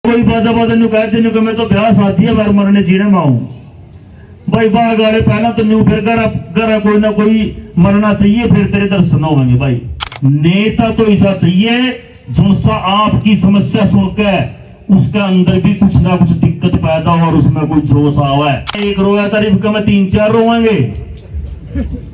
कोई बाजा बाजा न्यू कहते न्यू कि मैं तो ब्याह शादी है बार मरने जीने में आऊं भाई बाग वाले पहला तो न्यू फिर घर कोई ना कोई मरना चाहिए फिर तेरे दर्शन होंगे भाई। नेता तो ऐसा चाहिए जिनसा आपकी समस्या सुनकर उसके अंदर भी कुछ ना कुछ दिक्कत पैदा हो और उसमें कोई जोश आवा है। एक रोया तारीफ का मैं 3-4 रोएंगे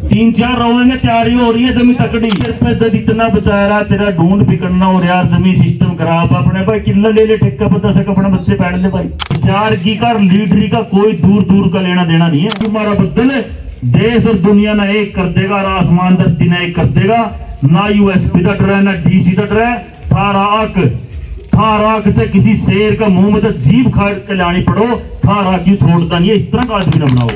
3-4 रोएंगे तैयारी हो रही है जमी तकड़ी पे जब इतना बचा रहा तेरा ढूंढ बिकड़ना और यार जमी सिस्टम खराब अपने भाई किला ले ले ठेका पता से अपने बच्चे पैड ले भाई। चार की का लीडरी का कोई दूर दूर का लेना देना नहीं है। तुम्हारा बदल देश और दुनिया ना एक कर देगा और आसमान धरती ना एक कर देगा। ना यूएसपी का डर है ना डीसी का डर है। थाराक से किसी शेर का मुंह में तो जीभ खाड़ के लानी पड़ो थारा क्यों छोड़ता नहीं है। इस तरह का आदमी न बनाओ।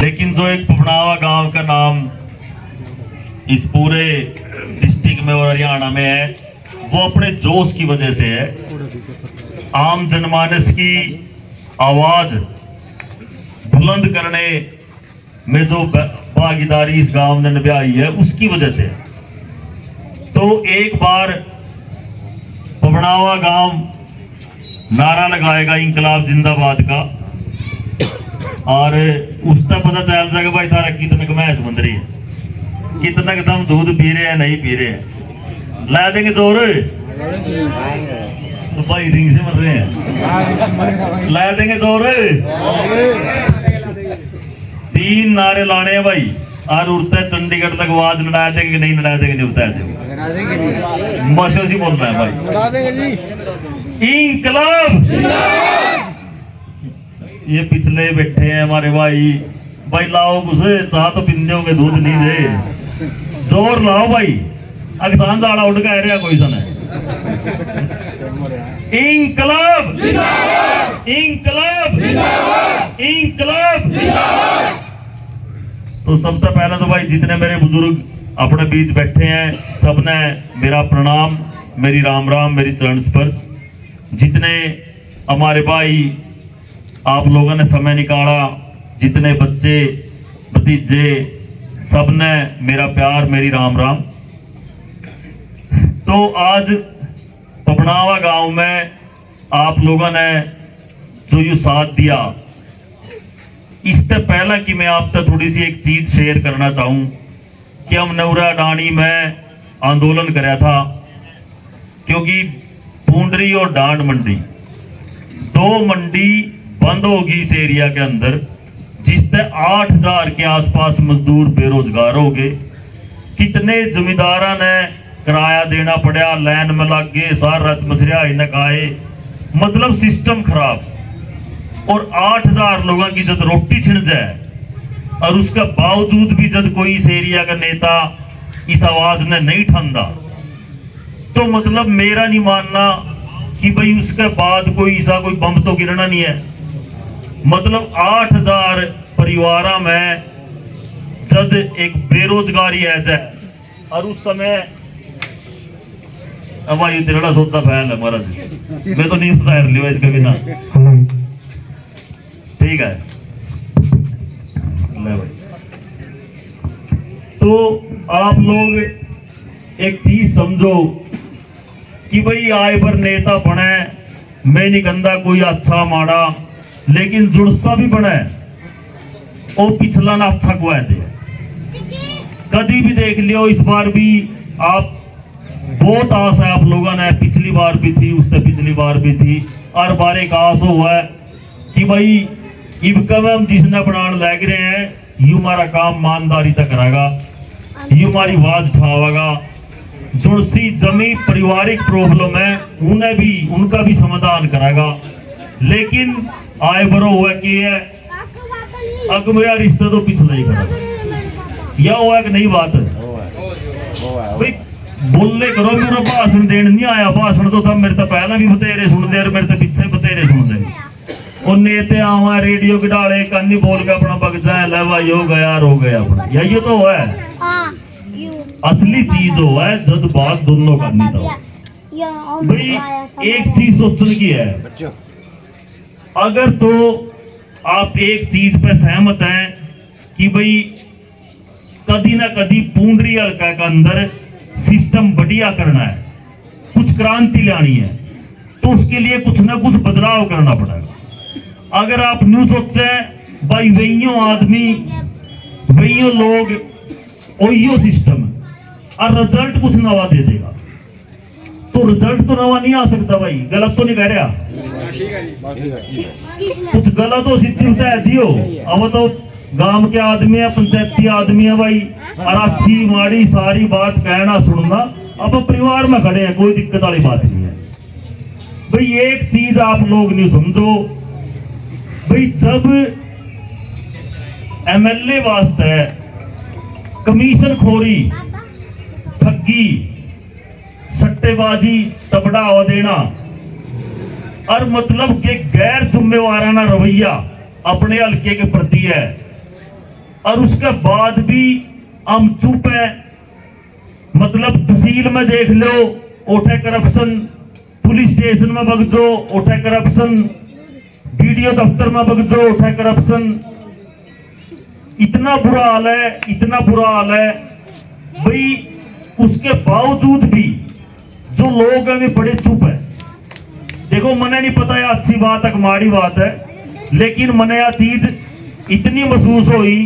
लेकिन जो एक पपनावा गांव का नाम इस पूरे डिस्ट्रिक्ट में और हरियाणा में है वो अपने जोश की वजह से है। आम जनमानस की आवाज बुलंद करने में जो भागीदारी इस गांव ने निभाई है उसकी वजह से। तो एक बार पपनावा गांव नारा लगाएगा इंकलाब जिंदाबाद का और उसका पता चल जाएगा भाई तारा कितने कमैस बन रही है कितना दम दूध पी रहे हैं नहीं पी रहे हैं। ला देंगे जोर तो भाई रिंग से मर रहे हैं। ला देंगे जोर 3 नारे लाने हैं भाई और उड़ता है चंडीगढ़ तक आवाज लड़ा देंगे नहीं लड़ा देंगे नहीं उड़ता है मशो से बोल रहे हैं भाई इंकलाब। ये पिछले बैठे हैं हमारे भाई लाओ घुसे चाह तो पिंदे होंगे दूध नहीं दे जोर लाओ भाई अगसान जाड़ा उठ कह रहा कोई सन है। इंकलाब इंकलाब इंकलाब। तो सबसे पहले तो भाई जितने मेरे बुजुर्ग अपने बीच बैठे हैं सबने मेरा प्रणाम मेरी राम राम मेरी चरण स्पर्श। जितने हमारे भाई आप लोगों ने समय निकाला जितने बच्चे भतीजे सबने मेरा प्यार मेरी राम राम। तो आज पपनावा गांव में आप लोगों ने जो ये साथ दिया इससे पहला कि मैं आप तक थोड़ी सी एक चीज शेयर करना चाहूं कि हम नौरा डाणी में आंदोलन कराया था क्योंकि पूंडरी और डांड मंडी 2 मंडी बंद होगी इस एरिया के अंदर जिससे 8000 के आसपास मजदूर बेरोजगार हो गए। कितने जमींदारा ने किराया देना पड़ा लाइन में लग गए सार रात मछरिया न खाए मतलब सिस्टम खराब। और 8000 लोगों की जब रोटी छिड़ जाए और उसके बावजूद भी जब कोई इस एरिया का नेता इस आवाज ने नहीं ठंडा तो मतलब मेरा नहीं मानना कि भाई उसके बाद कोई ऐसा कोई बम तो गिरना नहीं है। मतलब 8000 परिवार में जब एक बेरोजगारी है जाए और उस समय अब ये तेरा सोता फैल है महाराज मैं तो नहीं सैर लिया इसका बिना ठीक है ले भाई। तो आप लोग एक चीज समझो कि भाई आए पर नेता बने मैं नहीं कहता कोई अच्छा माड़ा लेकिन जुड़सा भी बना है और पिछला ना अच्छा गुआ दे कभी भी देख लियो। इस बार भी आप बहुत आस है आप लोगों ने पिछली बार भी थी उससे पिछली बार भी थी हर बार एक आस हुआ है कि भाई इबकम हम जिसने बनाने लग रहे हैं यू हमारा काम ईमानदारी तक करेगा यू हमारी आवाज उठावेगा। जुड़सी जमी पारिवारिक प्रॉब्लम है उन्हें भी उनका भी समाधान करेगा। लेकिन आए बरो हुआ कि है अग मेरा रिश्ता तो पिछला ही करा यह हुआ कि नहीं बात है भाई बोलने करो मेरा भाषण देने नहीं आया भाषण तो था मेरे तो पहला भी बतेरे सुनते और मेरे तो पीछे बतेरे सुनते और नेते आवा रेडियो के डाले कन्नी बोल के अपना बग जाए ले भाई हो गया अपना यही तो है। असली चीज हो है जद बात दोनों करनी तो भाई एक चीज सोचने की है, अगर तो आप एक चीज पे सहमत हैं कि भाई कदी ना कदी पूंडरी हल्का का अंदर सिस्टम बढ़िया करना है, कुछ क्रांति लानी है, तो उसके लिए कुछ ना कुछ बदलाव करना पड़ेगा। अगर आप न्यू सोचे भाई वही आदमी वही लोग वही सिस्टम और रिजल्ट कुछ नवा दे देगा, तो रिजल्ट तो नवा नहीं आ सकता भाई। गलत तो नहीं कह रहा, कुछ गलत हो सिद्धि उठा दियो। अब तो गांव के आदमी है, पंचायती आदमी है भाई, और अच्छी माड़ी सारी बात कहना सुनना, अब परिवार में खड़े हैं, कोई दिक्कत वाली बात नहीं है भाई। एक चीज आप लोग नहीं समझो भाई, जब एमएलए वास्ते कमीशन खोरी, ठगी, सट्टेबाजी बढ़ावा देना और मतलब के गैर जिम्मेवाराना रवैया अपने हल्के के प्रति है, और उसके बाद भी हम चुप है। मतलब तहसील में देख लो उठे करप्शन, पुलिस स्टेशन में बगजो उठे करप्शन, वीडियो दफ्तर में बगजो उठे करप्शन। इतना बुरा हाल है, इतना बुरा हाल है भाई। उसके बावजूद भी जो लोग हैं वे बड़े चुप है। देखो मने नहीं पता है अच्छी बात है माड़ी बात है, लेकिन मने यह चीज इतनी महसूस हुई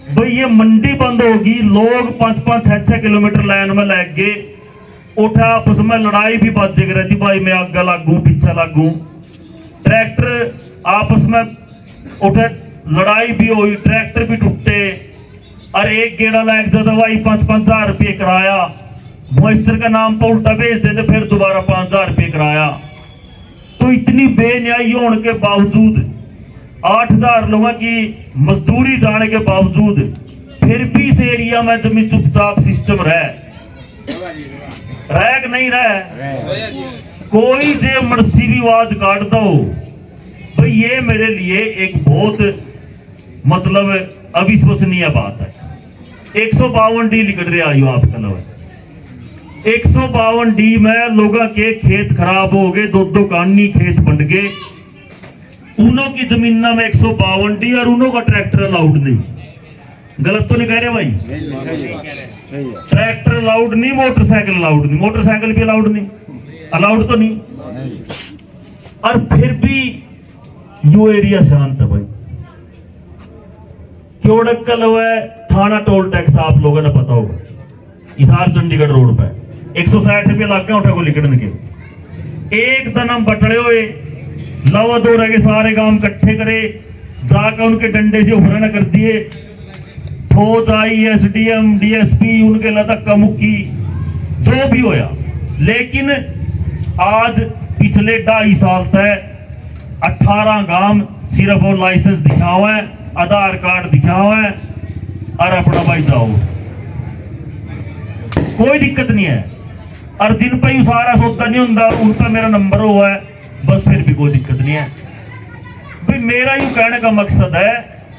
भाई ये मंडी बंद होगी, लोग 5-5, 6-6 किलोमीटर लाइन में लग गए, उठा आपस में लड़ाई भी बात जग रही थी भाई मैं आगे लागू पीछे लागू, ट्रैक्टर आपस में उठे लड़ाई भी हुई, ट्रैक्टर भी टूटे, और एक गेड़ा लग जाता भाई 5-5 हजार रुपये किराया, मॉइस्चर का नाम पर उल्टा भेज देते, फिर दोबारा 5 हजार रुपये किराया। तो इतनी बेन्यायी होने के बावजूद 8,000 लोगों की मजदूरी जाने के बावजूद फिर भी इस एरिया में जमी चुपचाप सिस्टम रह कि नहीं रह। कोई जे मर्सी भी आवाज काट दो भाई, ये मेरे लिए एक बहुत मतलब अविश्वसनीय बात है। 152 डी लिख रहे आयु आप कल 152 डी में लोगों के खेत खराब हो गए, 2-2 कानी खेत बन गए, उनों की जमीन में 152 डी और उनों का ट्रैक्टर अलाउड नहीं। गलत तो नहीं कह रहे भाई? ट्रैक्टर अलाउड नहीं, मोटरसाइकिल अलाउड नहीं, मोटरसाइकिल भी अलाउड नहीं, अलाउड तो नहीं। और फिर भी यो एरिया शांत है भाई। क्योड़कल है थाना टोल टैक्स आप लोगों ने पता होगा, हिसार चंडीगढ़ रोड पे 160 रुपये लागे उठा को लिखने के। एक दिन हम बटड़े हुए लवा दो रह के सारे गांव इकट्ठे करे, जाकर उनके डंडे से उभरना कर दिए, फौज आई, एसडीएम, डीएसपी उनके लधक्का मुक्की जो भी होया। लेकिन आज पिछले 2.5 साल तक 18 गांव सिर्फ वो लाइसेंस दिखा हुआ है, आधार कार्ड दिखा हुआ है, और अपना भाई जाओ, कोई दिक्कत नहीं है। और जिन पर सारा सौदा नहीं होता उन पर मेरा नंबर हुआ है, बस फिर भी कोई दिक्कत नहीं है भाई। मेरा यूं कहने का मकसद है,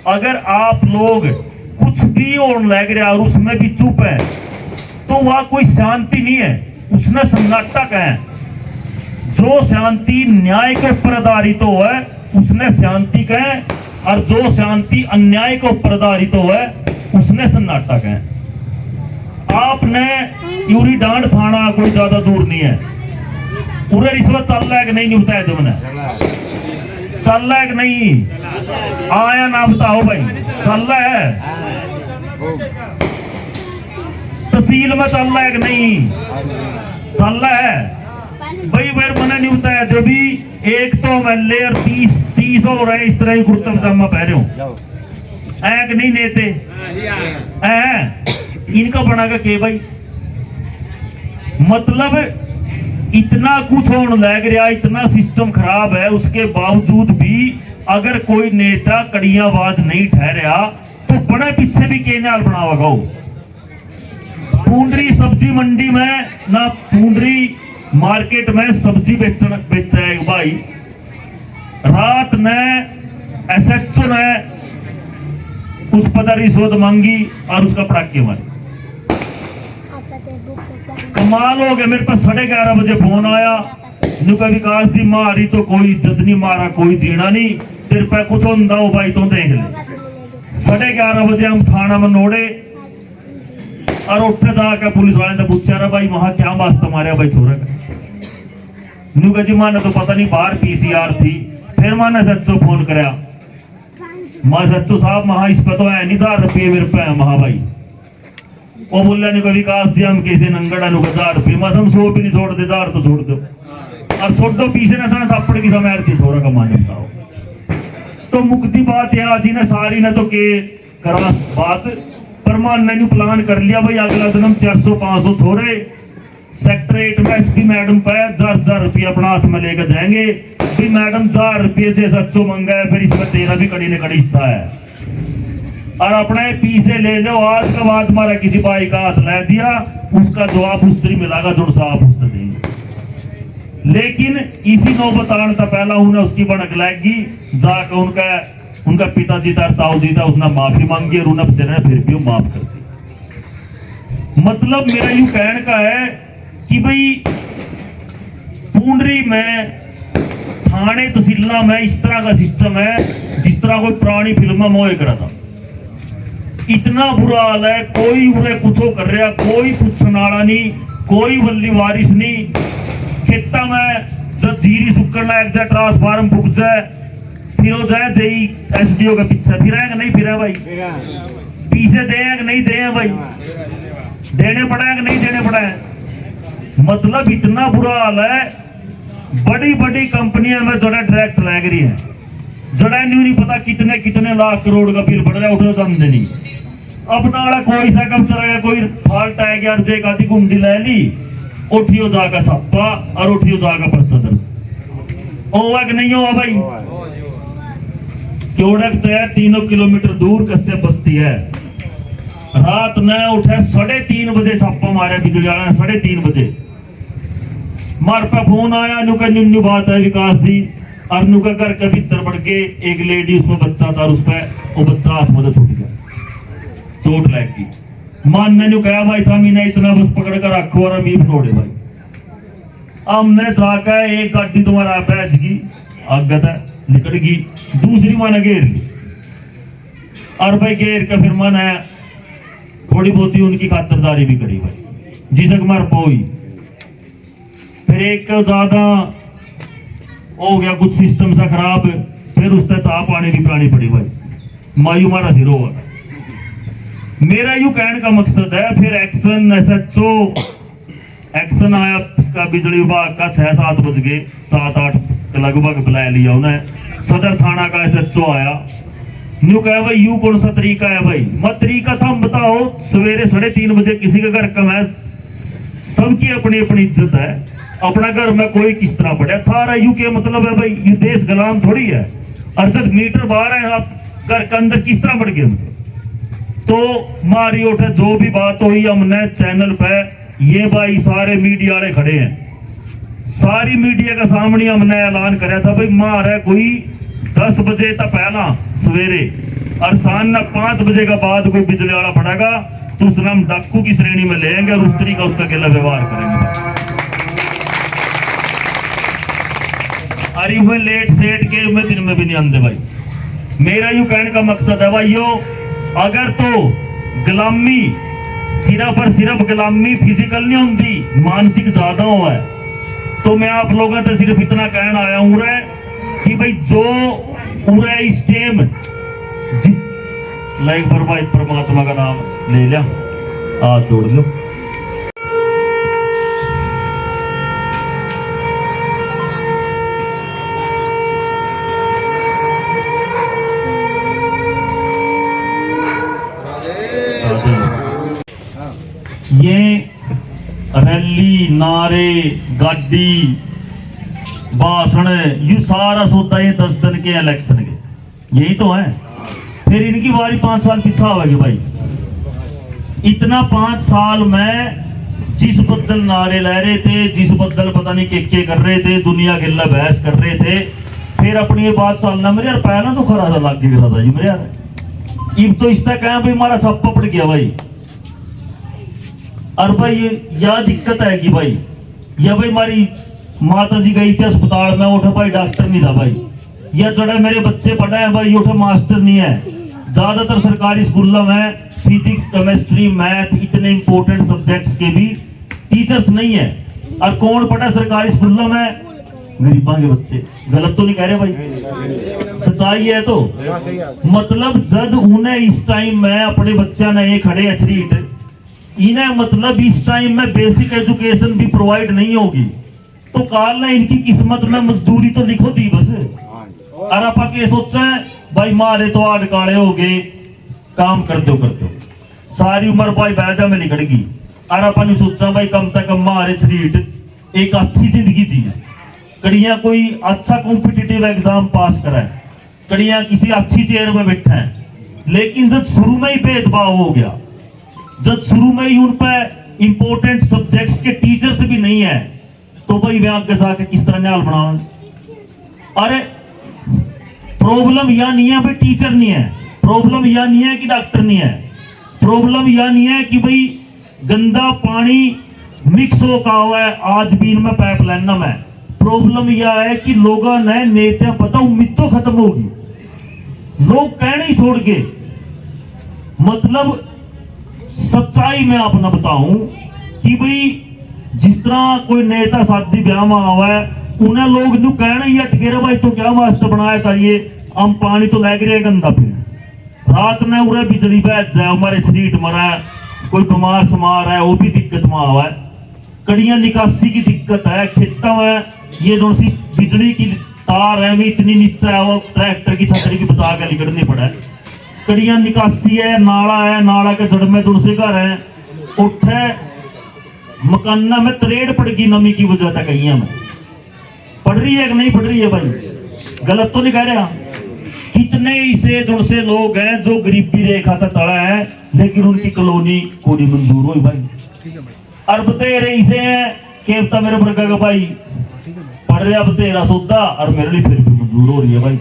अगर आप लोग कुछ भी होने लग रहा और उसमें भी चुप है तो वहां कोई शांति नहीं है, उसमें सन्नाटा है। जो शांति न्याय के ऊपर आधारित हो है उसने शांति कहे, और जो शांति अन्याय के ऊपर आधारित हो है उसने सन्नाटा कहे। आपने यूरी डांड थाना कोई ज्यादा दूर नहीं है, पूरे रिश्वत चल रहा है कि नहीं निपटा है तुमने? चल रहा है कि नहीं? आया ना बताओ भाई, चल रहा है? तहसील में चल रहा है कि नहीं? चल रहा है भाई। फिर मैंने नहीं बताया जब भी एक तो एमएलए और 30 हो रहे इस तरह ही कुर्ता पजामा पहने हो, ऐ कि नहीं नेते इनका बनागा के भाई। मतलब इतना कुछ होने लग रहा, इतना सिस्टम खराब है, उसके बावजूद भी अगर कोई नेता कड़ियाबाज नहीं ठहरा तो बड़े पीछे भी केनाल बनावा गाओ। पूंडरी सब्जी मंडी में ना, पूंडरी मार्केट में सब्जी बेचा है भाई, रात ने एसएचओ ने उस पर रिश्वत मांगी और उसका पटाखे मारे। कमाल हो गया, मेरे पास 11:30 बजे फोन आया, नुका विकास जी मारी तो कोई इज्जत नहीं, मारा कोई जीना नहीं, तेरे पे कुछ होंदा हो भाई तो देख ले। 11:30 बजे हम थाना में नोड़े और उठे जाकर पुलिस वाले ने पूछा रहा भाई वहां क्या वास्ता मारे भाई छोरा का। नुका जी माने तो पता नहीं बाहर पीसीआर थी, फिर माने सच्चो फोन कराया, मां सच्चो साहब महा इस पे तो है नहीं 1000 रुपये मेरे पे है महा भाई। वो बोला नहीं विकास जी हम किसी नंगड़ा नु 1000 रुपये मत हम 100 भी नहीं छोड़ दे, 1000 तो छोड़ दो और छोड़ दो पीछे ना था थप्पड़ की समय की छोरा का मान बताओ। तो मुक्ति बात है आज ही ने सारी ने तो के करा बात परमान ने प्लान कर लिया भाई अगला दिन 400-500 छोरे सेक्टर 8 में एसपी मैडम पे 1000 रुपये अपना हाथ में लेकर जाएंगे भाई मैडम 1000 रुपये से सच्चो मंगा है, फिर इसमें तेरा भी कड़ी ने कड़ी हिस्सा है और अपने पीछे ले लो। आज का बाद हमारा किसी भाई का हाथ ला दिया उसका जवाब उस्तरी मिलागा जुड़ साहब उस देंगे। लेकिन इसी नौबत आने था पहला उन्हें उसकी बनक लाएगी जाकर उनका पिताजी था ताऊ जी था उसने माफी मांगी और उन्हें बेचारे ने फिर भी वो माफ कर दी। मतलब मेरा यूं कहने का है कि भाई पूंडरी में थाने तहसीलों में इस तरह का सिस्टम है जिस तरह कोई पुरानी फिल्म में मोए करा था। इतना बुरा हाल है, कोई उन्हें कुछ कर रहा, कोई पूछने वाला नहीं, कोई वल्ली वारिस नहीं। खेता में जब जीरी सुकड़ना एक ट्रांसफार्म फूक जाए फिर हो जाए जेई एसडीओ के पीछे फिर नहीं फिर भाई पीछे दे नहीं दे भाई देने पड़ा कि नहीं देने पड़ा है। मतलब इतना बुरा हाल है, बड़ी बड़ी कंपनियां में जरा डायरेक्ट लग रही है, जरा नहीं पता कितने कितने लाख करोड़ का बिल बढ़ रहा है उठे समझे नहीं। अपना वाला कोई सा कम चला गया, कोई फाल्ट आ गया जे आधी गुंडी ले ली उठियो जाकर छापा और उठियो जाकर पर्चा दर्ज होगा कि नहीं होगा भाई। क्योड़क तय 3 किलोमीटर दूर कस्से बस्ती है, रात न उठे 3:30 बजे छापा मारे बिजली वाला ने 3:30 बजे मार पे फोन आया नुका न्यू बात है विकास जी और नुका घर के भीतर बढ़ के एक लेडी उसमें बच्चा था उस पर वो बच्चा हाथ में छूट गया चोट लगी। मान ने कहा भाई था मीने इतना बस पकड़ कर रखो और अमीर छोड़े भाई। हमने जाकर एक गाड़ी तुम्हारा बैठ गई आगत है निकल गई, दूसरी माने घेर ली और भाई घेर के फिर मन है थोड़ी बहुत ही उनकी खातरदारी भी करी भाई जिसक मार पोई। फिर एक ज्यादा हो गया कुछ सिस्टम सा खराब, फिर उससे चाह पानी भी पिलानी पड़ी भाई मायू मारा सिरो। मेरा यूं कहने का मकसद है फिर एक्शन एसएचओ एक्शन आया उसका बिजली विभाग का 6-7 बज गए 7-8 के लगभग बुला लिया उन्हें। सदर थाना का एसएचओ आया न्यू कहा भाई यू कौन सा तरीका है भाई। मत तरीका था हम बताओ, सवेरे 3:30 बजे किसी का घर कम है, सबकी अपनी अपनी इज्जत है, अपना घर में कोई किस तरह पड़ा थारा यू के मतलब है भाई ये देश गुलाम थोड़ी है। और जब मीटर बाहर है आप घर के अंदर किस तरह बढ़ गए। तो मारी उठे जो भी बात हुई हमने चैनल पे ये भाई सारे मीडिया वाले खड़े हैं, सारी मीडिया के सामने हमने ऐलान कराया था भाई मार है कोई 10 बजे तक पहला सवेरे और शाम 5 बजे के बाद कोई बिजली वाला पड़ेगा तो उसने हम डाकू की श्रेणी में लेंगे और उस तरीका उसका अकेला व्यवहार करेंगे। अरे हुए लेट सेट के में दिन में भी नहीं आंदे भाई। मेरा यूं कहने का मकसद है भाई अगर तो गुलामी सिर्फ और सिर्फ गुलामी फिजिकल नहीं होती मानसिक ज्यादा हुआ है तो मैं आप लोगों से सिर्फ इतना कहना आया हूं रे कि भाई जो पूरा इस टाइम लाइक पर भाई परमात्मा का नाम ले लिया हाथ जोड़ लो। ये रैली नारे गाड़ी भाषण ये सारा सोता ये 10 दिन के इलेक्शन के यही तो है। फिर इनकी बारी 5 साल पीछा होगी भाई। इतना 5 साल में जिस बदल नारे ले रहे थे, जिस बदल पता नहीं के कर रहे थे, दुनिया गिल्ला बहस कर रहे थे, फिर अपनी ये बात चलना मेरे यार पहला तो खरा था लाग गया था जी मेरे यार। अब तो इस तक है भाई हमारा छप्पा पड़ गया भाई। और भाई यह दिक्कत है कि भाई यह भाई हमारी माता जी गई थी अस्पताल में, उठा भाई डॉक्टर नहीं था भाई। यह जोड़े मेरे बच्चे पढ़े हैं भाई, उठा मास्टर नहीं है। ज्यादातर सरकारी स्कूलों में फिजिक्स, केमिस्ट्री, मैथ इतने इंपॉर्टेंट सब्जेक्ट्स के भी टीचर्स नहीं है। और कौन पढ़ा सरकारी स्कूलों में? गरीबा के बच्चे। गलत तो नहीं कह रहे भाई, सच्चाई है। तो मतलब जब उन्हें इस टाइम में अपने बच्चा ने खड़े एथलीट, इन्हें मतलब इस टाइम में बेसिक एजुकेशन भी प्रोवाइड नहीं होगी, तो काल ने इनकी किस्मत में मजदूरी तो लिखो दी बस। और आप के सोचा है भाई मारे तो आड़ काले हो गए, काम कर दो सारी उम्र भाई बैजा में निकल गई। और अपन सोचा भाई कम से कम मारे शरीर एक अच्छी जिंदगी जिए, कड़िया कोई अच्छा कॉम्पिटिटिव एग्जाम पास करा है, कड़िया किसी अच्छी चेयर में बैठा है। लेकिन जब शुरू में ही भेदभाव हो गया, जब शुरू में ही उन पर इंपॉर्टेंट सब्जेक्ट्स के टीचर्स भी नहीं है, तो भाई वे आगे जाके किस तरह न्याल बनाओ। अरे प्रॉब्लम यह नहीं है भाई टीचर नहीं है, प्रॉब्लम यह नहीं है कि डॉक्टर नहीं है, प्रॉब्लम यह नहीं है कि भाई गंदा पानी मिक्स हो का हुआ है आज भी इनमें पाइपलाइन में। प्रॉब्लम यह है कि लोगों ने नेता पता उम्मीद तो खत्म होगी, लोग कहने ही छोड़ के। मतलब सच्चाई में अपना बताऊं कि भाई जिस तरह कोई नेता शादी ब्याह में आवा है, उन्हें लोग नु कहना ही अटके भाई तो क्या मास्टर बनाया करिए, हम पानी तो लग रहे गंदा पी रात में उरे बिजली बह जाए, हमारे शरीर मरा है, कोई बीमार समार है वो भी दिक्कत में आवा है। कड़िया निकासी की दिक्कत है खेतों में, ये जो सी बिजली की तार है इतनी नीचे है, वो ट्रैक्टर की छतरी की बचा के निकलनी पड़ा है। कड़िया निकासी है, नाला के जड़ में से घर है, उठे मकाना में तरेड़ पड़ गई नमी की वजह तक। कहीं में पड़ रही है कि नहीं पड़ रही है भाई? गलत तो नहीं कह रहा। कितने ऐसे जो से लोग हैं जो गरीबी रेखा तक तड़ा है, लेकिन उनकी कॉलोनी कोई मंजूर हुई भाई। अरब तेरे ऐसे हैं केवता मेरे वर्गा का भाई पढ़ रहे अब तेरा सौदा और मेरे लिए फिर भी मंजूर हो रही है भाई।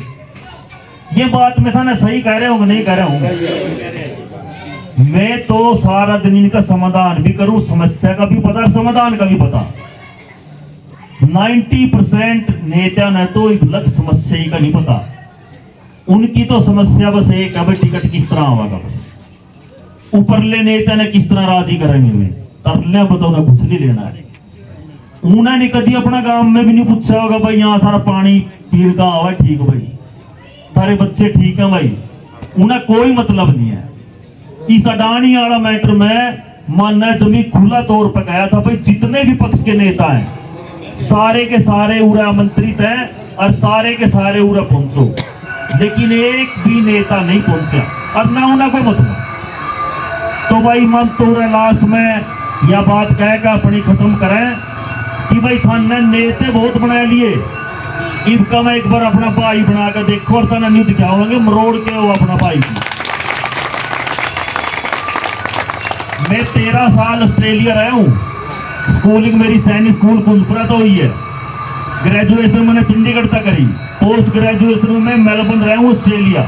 ये बात मैं था ना सही कह रहे हूँ नहीं कह रहा हूँ? मैं तो सारा दिन इनका समाधान भी करूं, समस्या का भी पता समाधान का भी पता। 90% नेता ने तो एक अलग समस्या ही का नहीं पता। उनकी तो समस्या बस एक है, टिकट किस तरह होगा, बस ऊपरले नेता ने किस तरह राजी करेंगे में तरले बताओ ना, कुछ नहीं लेना है। उन्होंने कभी अपना गांव में भी नहीं पूछा होगा भाई यहाँ सारा पानी पीर का आवा ठीक भाई, सारे बच्चे ठीक है भाई, उन्हें कोई मतलब नहीं है। इस अडानी वाला मैटर में मानना जमी खुला तौर पर कहा था भाई जितने भी पक्ष के नेता हैं सारे के सारे उरा आमंत्रित हैं और सारे के सारे उरा पहुंचो, लेकिन एक भी नेता नहीं पहुंचा और ना उन्हें कोई मतलब। तो भाई मन तो लास्ट में यह बात कहकर अपनी खत्म करें कि भाई थाने नेते बहुत बना लिए, इनका मैं एक बार अपना भाई बना कर देखो और थाना नहीं दिखाओगे मरोड़ के वो अपना भाई। मैं 13 साल ऑस्ट्रेलिया रहा हूँ, स्कूलिंग मेरी सैनिक स्कूल कुंजपुरा तो हुई है, ग्रेजुएशन मैंने चंडीगढ़ तक करी, पोस्ट ग्रेजुएशन में मेलबर्न रहा हूँ ऑस्ट्रेलिया,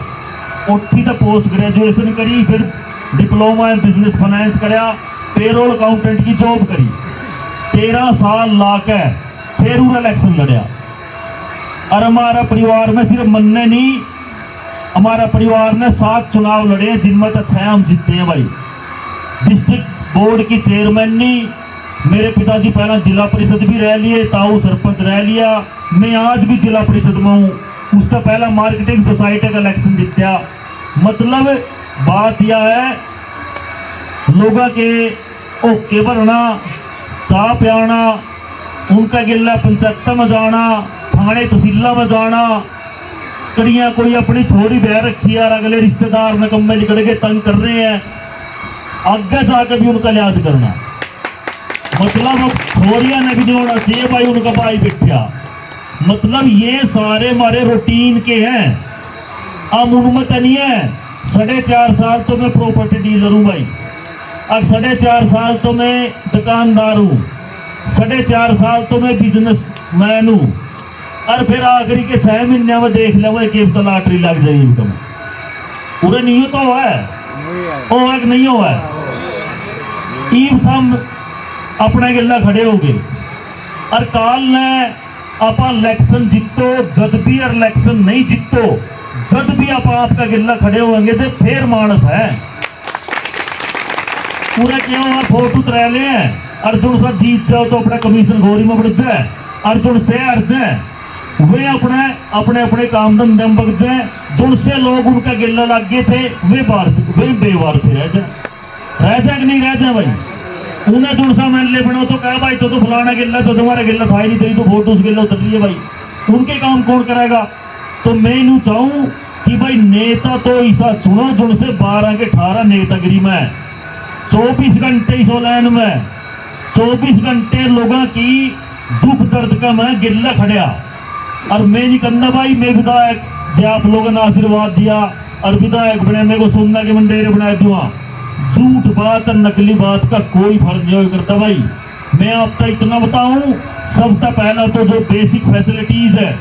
उठी तो पोस्ट ग्रेजुएशन करी, फिर डिप्लोमा इन बिजनेस फाइनेंस कराया, पेरोल अकाउंटेंट की जॉब करी, 13 साल लाके फिर वो इलेक्शन लड़िया। और हमारा परिवार में सिर्फ मनने नहीं, हमारा परिवार ने 7 चुनाव लड़े जिनमें तो 6 हम जीते हैं भाई। डिस्ट्रिक्ट बोर्ड की चेयरमैन नहीं, मेरे पिताजी पहला जिला परिषद भी रह लिए, ताऊ सरपंच रह लिया, मैं आज भी जिला परिषद में हूँ, उसका पहला मार्केटिंग सोसाइटी का इलेक्शन जीता। मतलब बात यह है लोगों के ओके भरना, चाह पियाना, उनका गिला पंचायत में जाना, थाने तहसीला में जाना, कड़िया कोई अपनी छोरी बह रखी है और अगले रिश्तेदार नकम्मे निकल के तंग कर रहे हैं, आगे जाकर भी उनका लिहाज करना। मतलब छोरिया ने भी जोड़ा चाहिए भाई उनका भाई बिठा। मतलब ये सारे हमारे रूटीन के हैं, अब उन्मत नहीं है। 4.5 साल तो मैं प्रॉपर्टी डीलर हूँ भाई, अब 4.5 साल तो मैं दुकानदार हूँ, 4.5 साल तो मैं बिजनेस मैन हूँ, और फिर आखिरी के 6 महीने में देख लिया वो एक तो लॉटरी लग जाएगी इनकम। पूरे नहीं तो है, ओ एक नहीं हुआ है। ईब हम अपने गिला खड़े हो गए और काल ने आप इलेक्शन जीतो जद भी और इलेक्शन नहीं जीतो जद भी आप आपका गिला खड़े होंगे तो फिर मानस है पूरा क्यों आप फोटो तरा ले अर्जुन सा जीत जाओ तो अपना कमीशन घोरी में बढ़ जाए अर्जुन से अर्जे वे अपने अपने अपने काम धंधे में बग जाए जिनसे लोग उनका गिला लग गए थे वे बेवार से रह जाए कि नहीं रह जाए भाई उन्हें जुड़सा मैंने ले बनो तो कहा भाई तो फलाना गिला तो तुम्हारा गिला था ही नहीं तेरी तो फोटो उस गिला उतर रही है भाई उनके काम कौन करेगा तो मैं यूं चाहूं कि भाई नेता तो ऐसा चुनो जिनसे 12 के 18 नेतागिरी में 24 घंटे इस लाइन में 24 घंटे लोगों की दुख दर्द का मैं गिल्ला खड़िया और मैं नहीं करना भाई मैं विधायक जो आप लोगों ने आशीर्वाद दिया और विधायक बने मेरे को सुनना के मंडेरे बना दूंगा झूठ बात और नकली बात का कोई फर्क नहीं करता भाई मैं आपको इतना बताऊं सबसे पहला तो जो बेसिक फैसिलिटीज है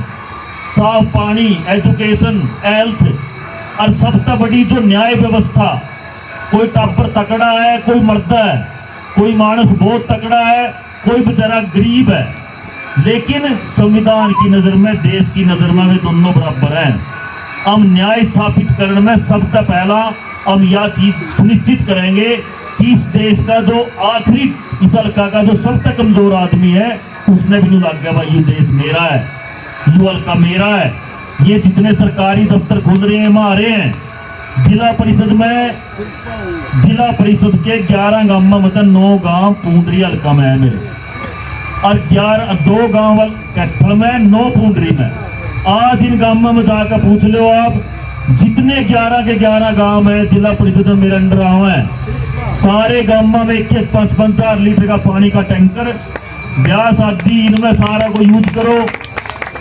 साफ पानी एजुकेशन हेल्थ और सबसे बड़ी जो न्याय व्यवस्था कोई टापर तकड़ा है कोई मर्दा है कोई मानस बहुत तकड़ा है कोई बेचारा गरीब है लेकिन संविधान की नजर में देश की नजर में वे दोनों बराबर हैं हम न्याय स्थापित करने में सबसे पहला हम यह चीज सुनिश्चित करेंगे कि इस देश का जो आखिरी इस हल्का का जो सबसे कमजोर आदमी है उसने भी नहीं लग गया भाई ये देश मेरा है ये हल्का मेरा है ये जितने सरकारी दफ्तर खुल रहे हैं हमारे हैं जिला परिषद के 11 गांव में मतलब 9 गांव पूंडरी हल्का में है मेरे और 2 गांव कैथल में 9 पूंडरी में आज इन गांव में जाकर पूछ लो आप जितने 11 के 11 गांव है जिला परिषद में मेरे अंडर आए हैं सारे गांव में 5-5 लीटर का पानी का टैंकर ब्याह शादी इनमें सारा को यूज करो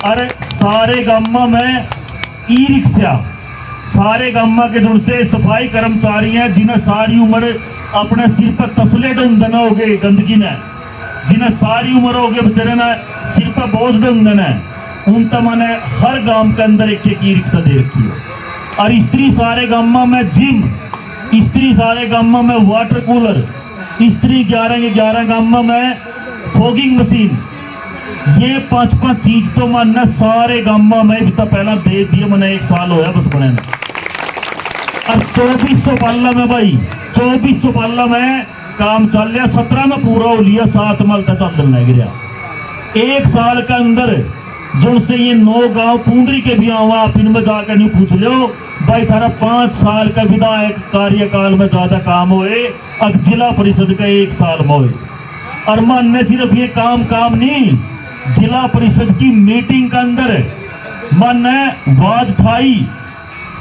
अरे सारे गांव में ई रिक्शा सारे गांव के जुड़ से सफाई कर्मचारी हैं जिन्हें सारी उम्र अपने सिर पर तसले ढूंढना हो गए गंदगी ने जिन्हें सारी उम्र हो गए बेचारे ने सिर पर बोझ ढूंढना है उन मैंने हर गांव के अंदर एक ई रिक्शा दे रखी है और स्त्री सारे गांव में जिम स्त्री सारे गांव में वाटर कूलर स्त्री 11 के 11 गांव में फॉगिंग मशीन ये 5-5 चीज तो मैंने सारे गांव में भी तो पहला दे दिए मैंने 1 साल होया बस बने और 2400 पाला में भाई 2400 पाला में काम चल रहा 17 में पूरा हो लिया 7 मल तक चल लग गया 1 साल के अंदर जिनसे ये 9 गांव पूंडरी के भी आवा आप इनमें जाकर नहीं पूछ लो भाई थारा 5 साल का विधायक कार्यकाल में ज्यादा काम हुए अब जिला परिषद का 1 साल में हुए और मानने सिर्फ ये काम नहीं जिला परिषद की मीटिंग के अंदर मानने बात थाई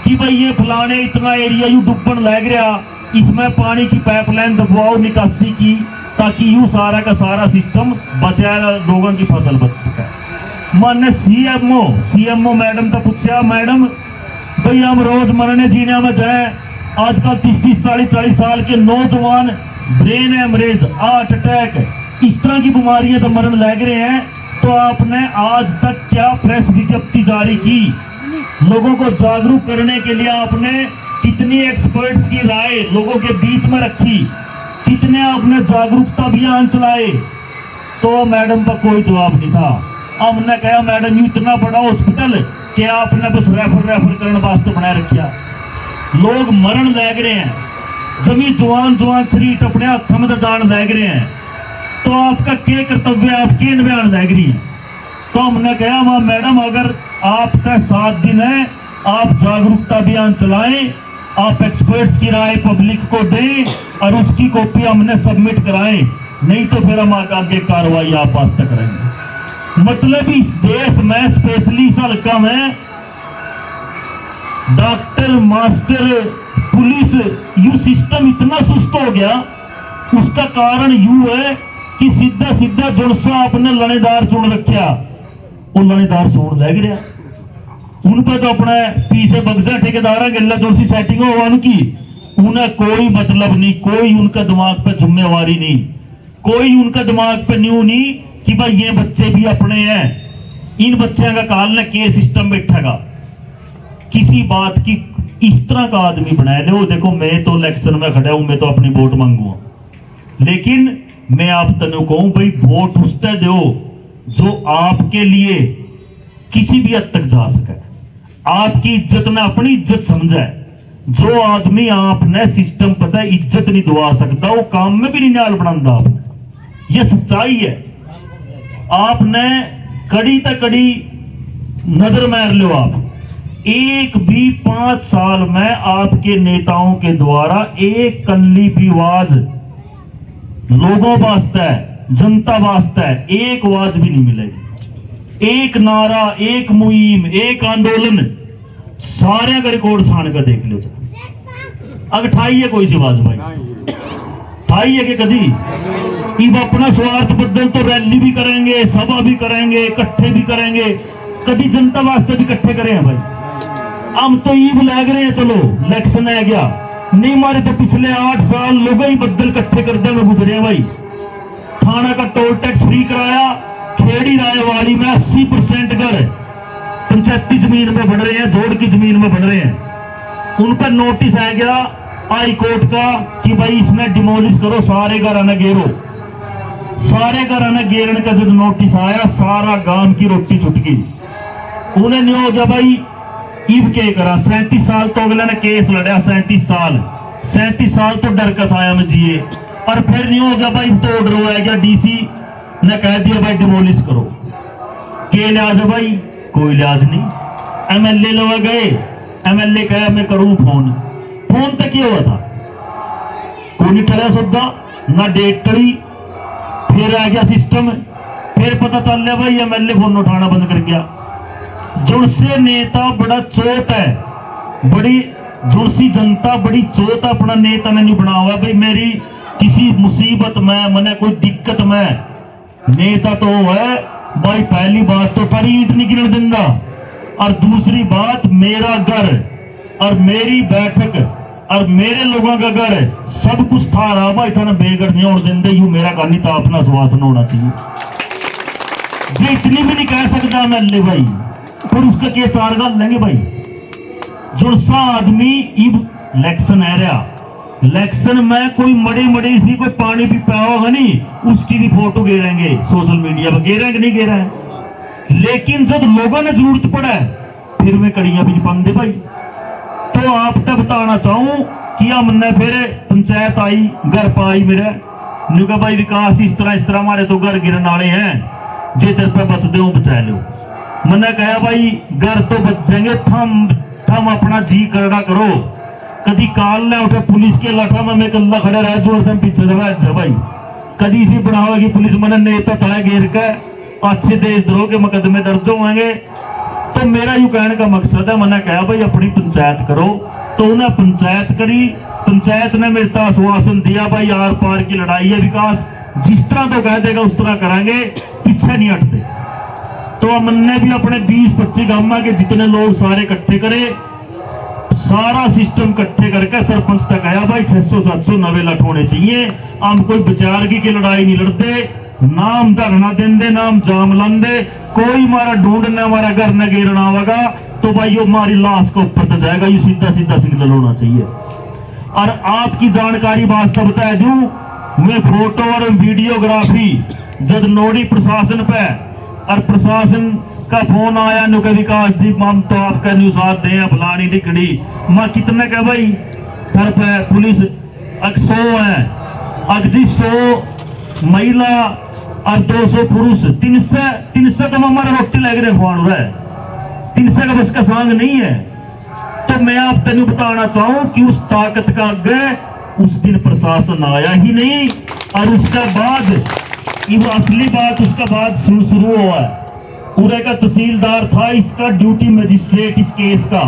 कि भाई ये फलाने इतना एरिया यू डुबन लग रहा इसमें पानी की पाइपलाइन दबवाओ निकासी की ताकि यू सारा का सारा सिस्टम बचाया लोगों की फसल बच सके माने सीएमओ मैडम तो पूछा मैडम भाई हम रोज मरने जीने में जाए आजकल 30-40 साल के नौजवान ब्रेन हेमरेज हार्ट अटैक इस तरह की बीमारियां तो मरण लग रहे हैं तो आपने आज तक क्या प्रेस विज्ञप्ति जारी की लोगों को जागरूक करने के लिए आपने कितनी एक्सपर्ट्स की राय लोगों के बीच में रखी कितने आपने जागरूकता अभियान चलाए तो मैडम का कोई जवाब नहीं था हमने कहा मैडम इतना बड़ा हॉस्पिटल कि आपने बस रेफर करने वास्ते बनाए रखा लोग मरण लग रहे हैं जमी जवान शरीर अपने हाथों में जान लग रहे हैं तो आपका क्या कर्तव्य है आप क्या बयान लग रही है तो हमने कहा वहां मैडम अगर आपका 7 दिन है आप जागरूकता अभियान चलाएं आप एक्सपर्ट्स की राय पब्लिक को दें और उसकी कॉपी हमने सबमिट कराएं नहीं तो फिर हम आगे कार्रवाई आप वास्ते करेंगे मतलब इस देश में स्पेशली इस हल्का में doctor master police you system इतना सुस्त हो गया उसका कारण यू है कि सीधा जुड़सा आपने लड़ेदार चुन रखा वो लड़ेदार सोन लग रहा उन पर तो अपना पीछे बगजा ठेकेदार गिल्ला जुड़सी सेटिंग हो उनकी उन्हें कोई मतलब नहीं कोई उनका दिमाग पे जिम्मेवारी नहीं कोई उनका दिमाग पे न्यू नहीं कि भाई ये बच्चे भी अपने हैं इन बच्चों का काल ने के सिस्टम बैठेगा किसी बात की इस तरह का आदमी बनाया ले वो देखो मैं तो इलेक्शन में खड़ा हूं मैं तो अपनी वोट मांगूंगा लेकिन मैं आप तनु कहूं भाई वोट उससे दो जो आपके लिए किसी भी हद तक जा सके, आपकी इज्जत ने अपनी इज्जत समझे। जो आदमी आपने सिस्टम पता है इज्जत नहीं दुआ सकता, वो काम में भी नहीं नाल बनाता आपने। ये सच्चाई है। आपने कड़ी तक कड़ी नजर मार लो, आप एक भी 5 साल में आपके नेताओं के द्वारा एक कल्ली भी आवाज लोगों वास्ते, जनता वास्ते एक आवाज भी नहीं मिलेगी। एक नारा, एक मुहिम, एक आंदोलन सारे का रिकॉर्ड छान कर देख लो। अगर ठाई है कोई सी आवाज भाई, ठाई है कि कदी इब अपना स्वार्थ बदल तो रैली भी करेंगे, सभा भी करेंगे, इकट्ठे भी करेंगे, कभी जनता वास्ते भी इकट्ठे करे हैं भाई। हम तो ईब लग रहे हैं, चलो इलेक्शन आ गया नहीं मारे तो पिछले 8 साल लोग ही बदल इकट्ठे करते में गुजरे हैं भाई। थाना का टोल टैक्स फ्री कराया, खेड़ी रायवाड़ी में 80% घर पंचायती जमीन में बन रहे हैं, जोड़ की जमीन में बन रहे हैं। उन पर नोटिस आ गया हाई कोर्ट का कि भाई इसने डिमोलिश करो, सारे घर आना घेरो। सारे घर आना घेरने का जब नोटिस आया, सारा गांव की रोटी छुट गई। उन्हें नहीं हो गया भाई इब के करा। 37 साल तो अगले ने केस लड़ा, 37 साल तो डर कसाया में जिए, और फिर नहीं हो गया भाई तो ऑर्डर हो गया, डीसी ने कह दिया भाई डिमोलिश करो। के लिहाज है भाई? कोई लिहाज नहीं। एमएलए लोग गए, एमएलए कहा मैं करूं फोन तक क्या हुआ था, कोई नहीं टला सुधा ना डेट करी। फिर आ गया सिस्टम, फिर पता चल गया भाई एमएलए फोन उठाना बंद कर गया। जुड़से नेता बड़ा चोट है, बड़ी जुड़सी जनता बड़ी चोट है, अपना नेता ने नहीं बना हुआ भाई। मेरी किसी मुसीबत में, मैंने कोई दिक्कत में नेता तो है भाई। पहली बात तो पर ईंट नहीं गिरने देंगे, और दूसरी बात मेरा घर और मेरी बैठक और मेरे लोगों का घर सब कुछ था रहा भाई, थाना बेघर नहीं होने देंगे। यू मेरा कहनी था अपना सुवासन होना चाहिए। ये इतनी भी नहीं कह सकता एमएलए भाई, पर उसका क्या 4 गाल लेंगे भाई। जुड़सा आदमी इब इलेक्शन आ रहा, इलेक्शन में कोई मड़ी सी कोई पानी भी पिया होगा नहीं, उसकी भी फोटो घेरेंगे सोशल मीडिया पर, घेरेंगे नहीं घेरे। लेकिन जब लोगों ने जरूरत पड़ा फिर मैं कड़ियां भी नहीं पाते भाई। तो आपको बताना चाहूं कि हमने फिर पंचायत आई, घर पाई मेरे नुका भाई विकास इस तरह हमारे तो घर गिरने वाले हैं, जे तेरे पे बच दो बचा लो। मैंने कहा भाई घर तो बच जाएंगे, थम अपना जी करना करो। कदी काल ना उठे पुलिस के लठा में मैं कल्ला खड़े रह जो पीछे दबा भाई। कदी सी बनावेगी पुलिस मैंने नेता था घेर के अच्छे देशद्रोह के मुकदमे दर्ज होंगे। तो मेरा यू कहने का मकसद है, मैंने कहा भाई अपनी पंचायत करो। तो उन्हें पंचायत करी, पंचायत ने मेरे को आश्वासन दिया भाई आर पार की लड़ाई है, विकास जिस तरह तो कह देगा उस तरह करांगे, पीछे नहीं हटते। तो हमने भी अपने 20-25 गांव के जितने लोग सारे इकट्ठे करे, सारा सिस्टम इकट्ठे करके सरपंच तक आया भाई 600-700 लठ होने चाहिए। हम कोई विचारगी की लड़ाई नहीं लड़ते, नाम धरना देंगे, नाम जाम लांदे, कोई हमारा ढूंढने हमारा घर न घेरना होगा तो भाई वो हमारी लाश को ऊपर तो जाएगा। ये सीधा सिग्नल होना चाहिए। और आपकी जानकारी वास्तव बता दूं, मैं फोटो और वीडियोग्राफी जब नोड़ी प्रशासन पे और प्रशासन का फोन आया नुके विकास जी हम तो आपका न्यू साथ दे फलानी टिकड़ी मैं कितने का भाई घर पे पुलिस 100 है, अगजी 100 महिला और 200 पुरुष, 300 तो हमारा रोटी लग रहे खुआन रहा है, 300 का बस का सांग नहीं है। तो मैं आप तेन बताना चाहूं कि उस ताकत का आगे उस दिन प्रशासन आया ही नहीं। और उसका बाद ये असली बात उसका बाद शुरू हुआ है। पूरे का तहसीलदार था इसका ड्यूटी मजिस्ट्रेट इस केस का,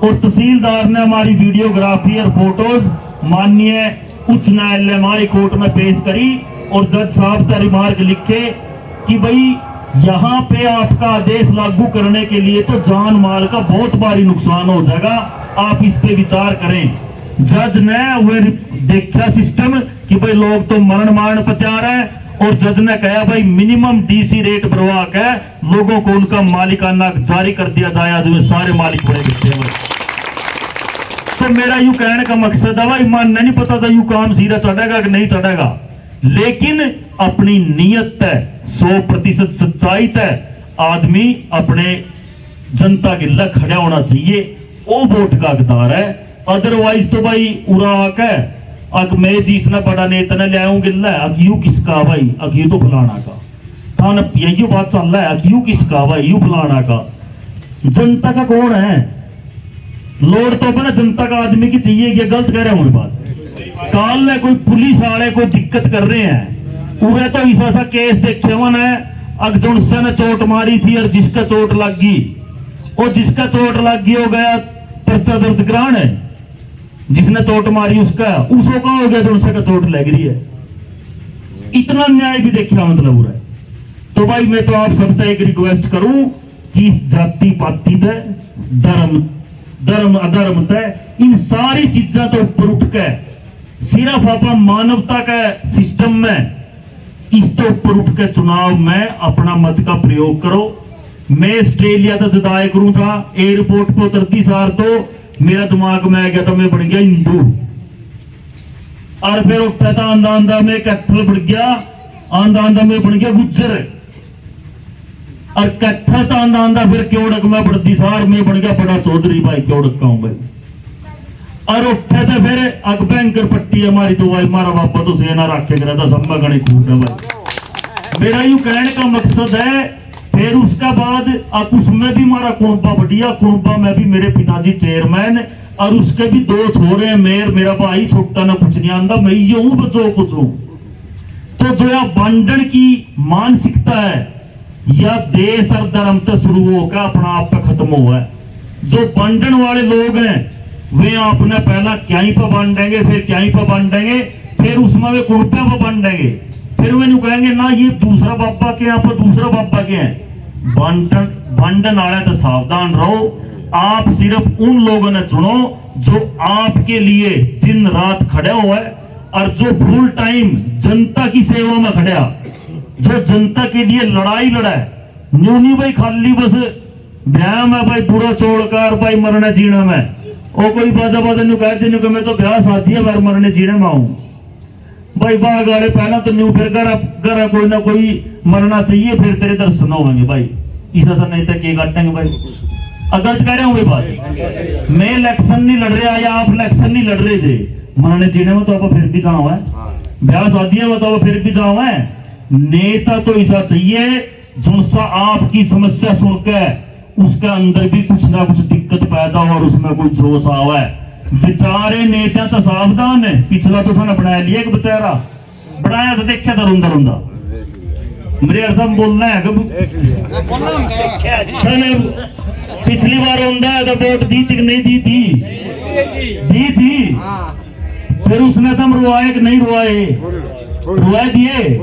और तहसीलदार ने हमारी वीडियोग्राफी और फोटोज माननीय उच्च न्यायालय हमारी कोर्ट में पेश करी। और जज साहब का रिमार्क लिखे कि भाई यहाँ पे आपका आदेश लागू करने के लिए तो जान माल का बहुत भारी नुकसान हो जाएगा, आप इस पे विचार करें। जज ने वह देखा सिस्टम कि भाई लोग तो मरण पर तैयार है, और जज ने कहा भाई मिनिमम डीसी रेट भरवा के लोगों को उनका मालिकाना जारी कर दिया जाए, जो सारे मालिक बड़े दिखते। तो मेरा यू कहने का मकसद है भाई मानने नहीं पता था यू काम सीधा चढ़ेगा कि नहीं चढ़ेगा, लेकिन अपनी नीयत है 100% सच्चाई है आदमी अपने जनता के लिए खड़ा होना चाहिए, वो वोट का हकदार है। अदरवाइज तो भाई उड़ा आके अग मैं जिसने बड़ा नेता ने लिया गिल्ला अगयू किसका भाई, अगयू तो फलाना का था ना, यही बात चल रहा है, अगयू किसका भाई, यू फलाना का। जनता का कौन है? लोड तो अपना जनता का आदमी की चाहिए। ये गलत कह रहे हैं बात। काल में कोई पुलिस वाले कोई दिक्कत कर रहे हैं, पूरे तो ऐसा केस देखे हुआ है अगजुनसा ने चोट मारी थी और जिसका चोट लग गई, और जिसका चोट लग गई हो गया पर्चा दर्ज करान है, जिसने चोट मारी उसको का हो गया जुनसा का चोट लग रही है। इतना न्याय भी देखा मतलब हो रहा है। तो भाई मैं तो आप सबसे एक रिक्वेस्ट करूं कि इस जाति पाति है धर्म अधर्म है, इन सारी चीजों तो ऊपर उठ के सिर्फ आप मानवता के सिस्टम में इसके ऊपर उठ के चुनाव में अपना मत का प्रयोग करो। मैं ऑस्ट्रेलिया तो जदाए करूं था, एयरपोर्ट पर उतरती सार तो मेरा दिमाग में आ गया था मैं बन गया हिंदू, और फिर उठता था आंदा आंदा में कैथल बढ़ गया, आंदा आंदा में बन गया गुज्जर, और कथा था आंदा आंदा फिर क्योड़क में बढ़ती सार में बन गया बड़ा चौधरी भाई क्योड़क का हूं भाई। और उठे थे फिर अकबैंकर पट्टी हमारी तो भाई मारा बापा तो सेना रखे करा था संभा गणी खूब है भाई। मेरा यूं कहने का मकसद है फिर उसका बाद अब उसमें भी मारा कुणबा बढ़िया, कुणबा में भी मेरे पिताजी चेयरमैन, और उसके भी 2 छोरे हैं मेरा भाई छोटा ना कुछ नहीं आंदा, मैं ये हूं बचो कुछ हूं। तो जो यह बांटन की मानसिकता है या देश और धर्म से शुरू होकर अपना आप पे खत्म हुआ है। जो बांटन वाले लोग हैं वे आपने पहला क्या ही पर बांटेंगे, फिर क्या ही पर बांटेंगे, फिर उसमें वे कुणबे पर बांटेंगे, फिर वे कहेंगे ना ये दूसरा बाबा के यहाँ पर दूसरा बाबा के हैं। बांटन वाले तो सावधान रहो। आप सिर्फ उन लोगों ने चुनो जो आपके लिए दिन रात खड़े हुए और जो फुल टाइम जनता की सेवा में खड़ा, जो जनता के लिए लड़ाई लड़ा, न्यूनी भाई खाली बस ब्याह में भाई बुरा छोड़कर भाई मरने जीने में, और कोई बाजा बाजा न्यू कहते न्यू मैं तो ब्याह शादी है बार मरने जीने में आऊं भाई। बाघ वाले पहला तो न्यू फिर घर कोई ना कोई मरना चाहिए, फिर तेरे दर्शन होंगे भाई, इस असर नहीं तक ये काटेंगे भाई। अगर कह रहे होंगे बात, मैं इलेक्शन नहीं लड़ रहा या आप इलेक्शन नहीं लड़ रहे थे, मरने जीने में तो आप फिर भी जाओ है, ब्याह शादी में तो आप फिर भी जाओ है। नेता तो ऐसा चाहिए जो आपकी समस्या सुनकर उसके अंदर भी कुछ ना कुछ दिक्कत पैदा हो और उसमें कोई जोश आवा है। बेचारे नेता तो सावधान है, पिछला तो था ना बनाया लिया एक बेचारा बनाया तो देखा था रोंदा रोंदा मेरे अर्थ बोलना है पिछली बार रोंदा है तो वोट दी थी कि नहीं दी थी, फिर उसने तो हम रुआए कि नहीं रुआए दिए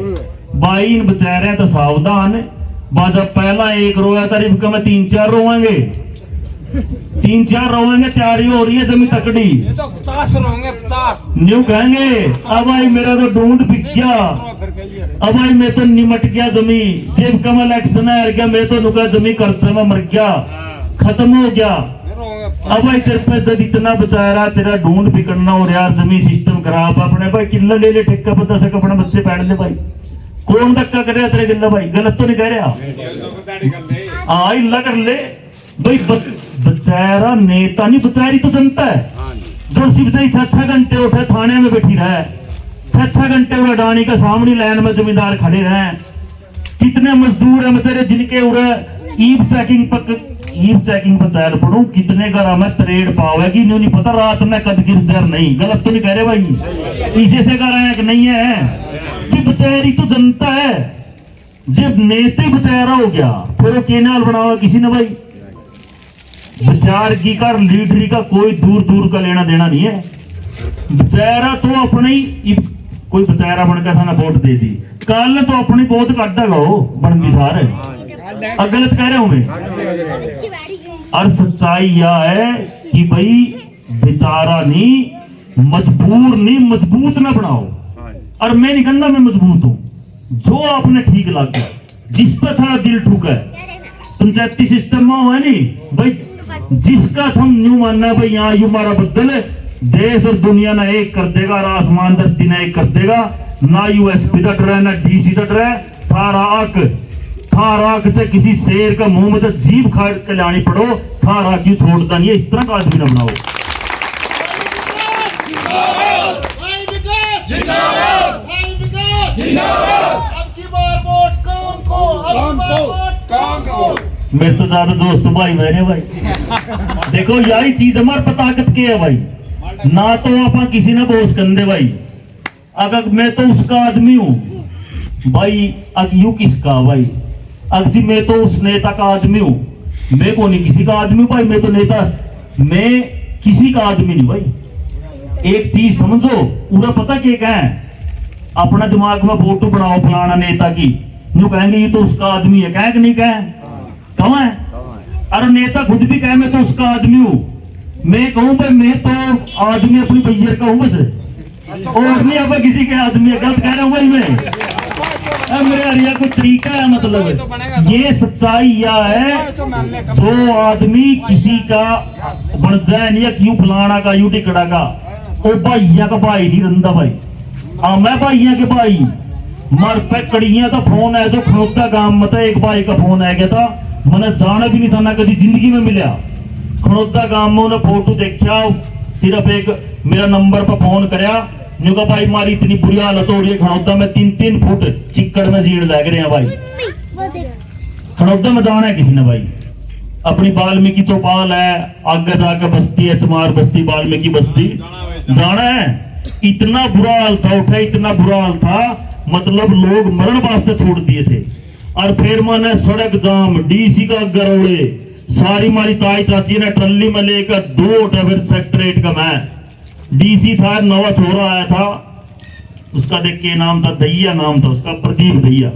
भाई। इन बेचारे तो सावधान बाजा पहला एक रोया तारीफ का मैं 3-4 रोएंगे, 3-4 रोएंगे, तैयारी हो रही है जमी तकड़ी, ये तो 50 रोएंगे 50 न्यू कहेंगे अब भाई मेरा तो ढूंढ बिक गया, अब भाई मैं तो निमट गया जमी, जेब का इलेक्शन है गया, मैं तो नुका जमी खर्चे में मर गया, खत्म हो गया। अब भाई तेरे पे जब इतना बचा रहा तेरा ढूंढ बिकड़ना हो रहा, जमी सिस्टम खराब, अपने भाई किला ले ले ठेका पता से अपने बच्चे बैठ ले भाई, कौन धक्का कर रहा तेरे गिल्ला भाई, गलत तो नहीं कह रहा, हाँ इल्ला कर ले भाई। बेचारा नेता नहीं, बेचारी तो जनता है जो सिर्फ 6 घंटे उठे थाने में बैठी रहे, 6 घंटे उड़े डानी का सामने लाइन में जमींदार खड़े रहे। कितने मजदूर है बेचारे जिनके उड़े ईब चेकिंग पर चल पड़ू, कितने घर में तरेड़ पावेगी नहीं पता, रात में कद गिर जर नहीं, गलत तो नहीं कह रहे भाई, इसी से कर रहे हैं कि नहीं है कि बेचारी तो जनता है। जब नेता बेचारा हो गया फिर वो केनाल बनावा किसी ने भाई, विचार की कर लीडरी का कोई दूर दूर का लेना देना नहीं है। बेचारा तो अपनी कोई बेचारा बनकर थाना वोट दे दी, कल ने तो अपनी बहुत काटेगा वो बनती सारे, गलत कह रहे हूं मैं। और सच्चाई यह है कि भाई बेचारा नहीं मजबूर नहीं मजबूत ना बनाओ, और मैं नहीं कहना मैं मजबूत हूं, जो आपने ठीक लग गया जिस पर थोड़ा दिल ठुक है पंचायती सिस्टम में हुआ नहीं भाई, जिसका हम न्यू मानना भाई यहाँ यू मारा बदल देश और दुनिया ना एक कर देगा और आसमान धरती ना एक कर देगा, ना यूएसपी का डर है ना डीसी का डर है। थारा आक से किसी शेर का मुंह में तो जीभ खाड़ के लानी पड़ो, थारा क्यों छोड़ता नहीं है। इस तरह का आदमी न बनाओ। भाई विकास जिंदाबाद, भाई विकास जिंदाबाद। अब की बार वोट काम को, अब की बार वोट काम को। मेरे तो ज्यादा दोस्त भाई मैंने भाई देखो यही चीज हमारे पर ताकत के है भाई। ना तो आप किसी ने बोझ कंधे भाई, अगर मैं तो उसका आदमी हूं भाई, अब यू किसका भाई, अब जी मैं तो उस नेता का आदमी हूं, मैं को नहीं किसी का आदमी भाई, मैं तो नेता, मैं किसी का आदमी नहीं भाई। एक चीज समझो, पूरा पता क्या है, अपना दिमाग में फोटो बनाओ फलाना नेता की, यूं कहेंगे ये तो उसका आदमी है, कहे कि नहीं कहे, कौन है? अरे नेता खुद भी कहे मैं तो उसका आदमी हूं, मैं कहूं भाई मैं तो आदमी अपनी भैया का हूं बस, और नहीं अब किसी के आदमी है, गलत कह रहा हूं भाई मैं। मेरे हरिया कोई तरीका है, मतलब ये सच्चाई यह है, जो आदमी किसी का बन जाए नहीं, क्यों फलाना का यू टिकड़ा का, वो भाइया का भाई नहीं रंदा भाई। मैं भाइया के भाई मर पे कड़िया तो फोन है जो खड़ोता गांव में था, एक भाई का फोन आ गया था, मैंने जाना भी नहीं था ना कभी जिंदगी में मिला। खड़ोता गांव में उन्हें फोटो देखा, सिर्फ एक मेरा नंबर पर फोन कराया, जो का भाई मारी इतनी बुरी हालत हो रही है खड़ौदा में, 3-3 फुट चिक्कड़ में जीड़ लग रहे हैं भाई। खड़ौदा में जाना है किसी ने भाई, अपनी वाल्मीकि चौपाल है, आगे जाकर बस्ती है चमार बस्ती, वाल्मीकि बस्ती जाना है। इतना बुरा हाल था, उठा इतना बुरा हाल था, मतलब लोग मरण वास्ते छोड़ दिए थे। और फिर मैंने सड़क जाम, डीसी का गरोड़े, सारी मारी ताई चाची ने ट्रली में लेकर 2 फिर सेक्टर 8 का मैं, डीसी था, नवा छोरा आया था, उसका देख के नाम था दैया, नाम था उसका प्रदीप दैया,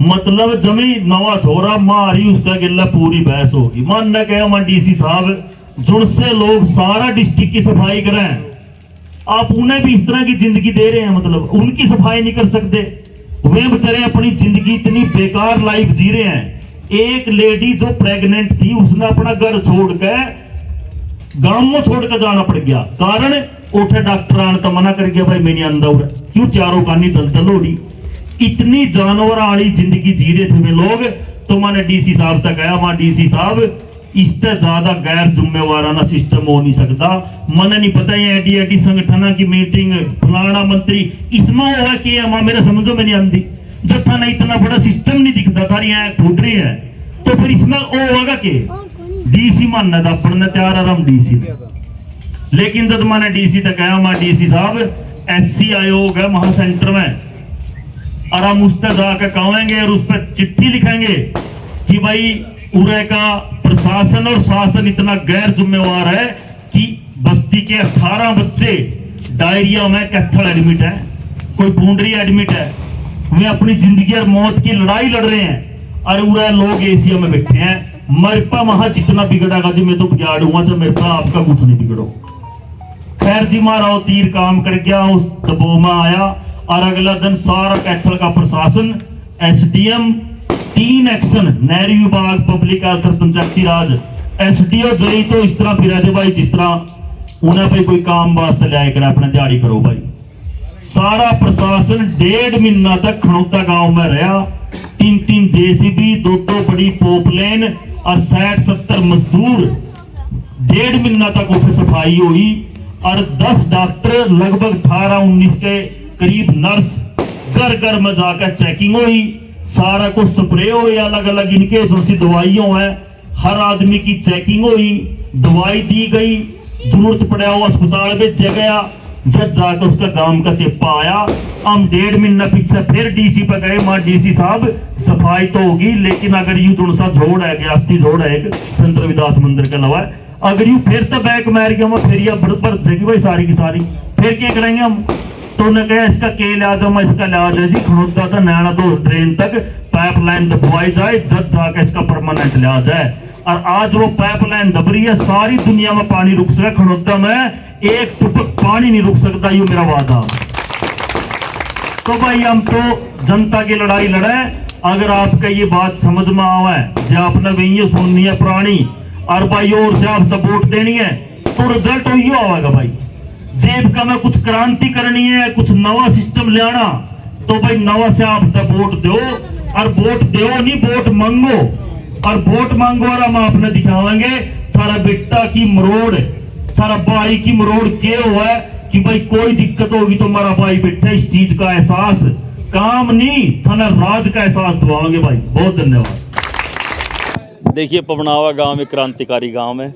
मतलब जमी नवा छोरा, मारी उसका गिल्ला पूरी बहस होगी। मान ने कहा मैं डीसी साहब जुड़से लोग सारा डिस्ट्रिक्ट की सफाई करें, आप उन्हें भी इस तरह की जिंदगी दे रहे हैं, मतलब उनकी सफाई नहीं कर सकते, वे बेचारे अपनी जिंदगी इतनी बेकार लाइफ जी रहे हैं। एक लेडी जो प्रेग्नेंट थी, उसने अपना घर छोड़कर गांव में छोड़कर जाना पड़ गया, कारण उठे डॉक्टर आने तो मना कर गया भाई मैंने अंदर उड़ा, क्यों चारों कानी दलदल हो रही, इतनी जानवर वाली जिंदगी जी रहे थे वे लोग। तो मैंने डीसी साहब तक गया, वहां डीसी साहब इससे ज्यादा गैर जिम्मेवाराना सिस्टम हो नहीं सकता, मैंने नहीं पता ये एडी संगठन की मीटिंग फलाना मंत्री इसमें हुआ कि मेरे समझो में नहीं आती, जब थाना इतना बड़ा सिस्टम नहीं दिखता था, यहाँ फूट रही है, तो फिर इसमें वो होगा कि डीसी मानना था पढ़ने तैयार आराम डीसी, लेकिन जब मैंने डीसी तक गया, मैं डीसी साहब एससी आयोग है महा सेंटर में, और हम उस पर जाकर कहेंगे और उस पर चिट्ठी लिखेंगे कि भाई उरे का प्रशासन और शासन इतना गैर जिम्मेवार है कि बस्ती के 18 बच्चे डायरिया में कैथल एडमिट है, कोई पूंडरी एडमिट है, वे अपनी जिंदगी और मौत की लड़ाई लड़ रहे हैं, और उरे लोग एशिया में बैठे हैं। मेरे पा वहां जितना बिगड़ेगा जी मैं तो बिगाड़ूंगा, तो मेरे पा आपका कुछ नहीं बिगड़ो। खैर जी मारा तीर काम कर गया, उस दबाव में आया, और अगला दिन सारा कैथल का प्रशासन, एसडीएम, 3 एक्शन, नहरी विभाग, पब्लिक हेल्थ, पंचायती राज, एसडीओ जई तो इस तरह फिर दे भाई जिस तरह उन्हें भाई कोई काम वास्ते लिया कर अपना दिहाड़ी करो भाई। सारा प्रशासन 1.5 महीना तक खड़ौता गांव में रहा, 3-3 जेसीबी, 2 बड़ी पोपलेन और 60-70 मजदूर, 1.5 महीना तक उसे सफाई हुई, और 10 डॉक्टर, लगभग 18-19 के करीब नर्स घर घर में जाकर चेकिंग हुई, सारा कुछ स्प्रे हुई, अलग अलग इनके सी दवाइयों है, हर आदमी की चेकिंग हुई, दवाई दी गई, जरूरत पड़ा हुआ अस्पताल भेजा गया, जब जाकर उसका गांव का चेपा आया। हम 1.5 महीना पीछे फिर डीसी पर गए, मां डीसी साहब सफाई तो होगी, लेकिन अगर यू थोड़ा सा जोड़ है, 80 जोड़ है एक संत रविदास मंदिर के अलावा, अगर यू फिर तो बैक मार के हम फिर बढ़ जाएगी भाई सारी की सारी, फिर क्या करेंगे हम। तो उन्होंने कहा इसका के लिहाज है, मैं इसका लिहाज है जी खड़ोदा था नैना तो ड्रेन तक पाइपलाइन दबवाई जाए, जब जाकर इसका परमानेंट लिहाज है। और आज वो पाइपलाइन दब रही है, सारी दुनिया में पानी रुक सके, खड़ोदा में एक टुपक पानी नहीं रुक सकता, ये मेरा वादा। तो भाई हम तो जनता की लड़ाई लड़े, अगर आपका ये बात समझ में आवे, जो आपने वही सुननी है पुरानी, और भाई और से आप वोट देनी है, तो रिजल्ट वही आवेगा भाई। जीविका में कुछ क्रांति करनी है, कुछ नवा सिस्टम ले आना, तो भाई नवा से आप वोट दो। और वोट दो नहीं, वोट मांगो। और वोट मांगो और हम आपने दिखावांगे थारा बेटा की मरोड़, थारा भाई की मरोड़ क्या हुआ है कि भाई कोई दिक्कत होगी तो हमारा भाई बैठा। इस चीज का एहसास काम नहीं, थाना राज का एहसास दिलाओगे भाई। बहुत धन्यवाद। देखिए, पवनावा गांव एक क्रांतिकारी गांव है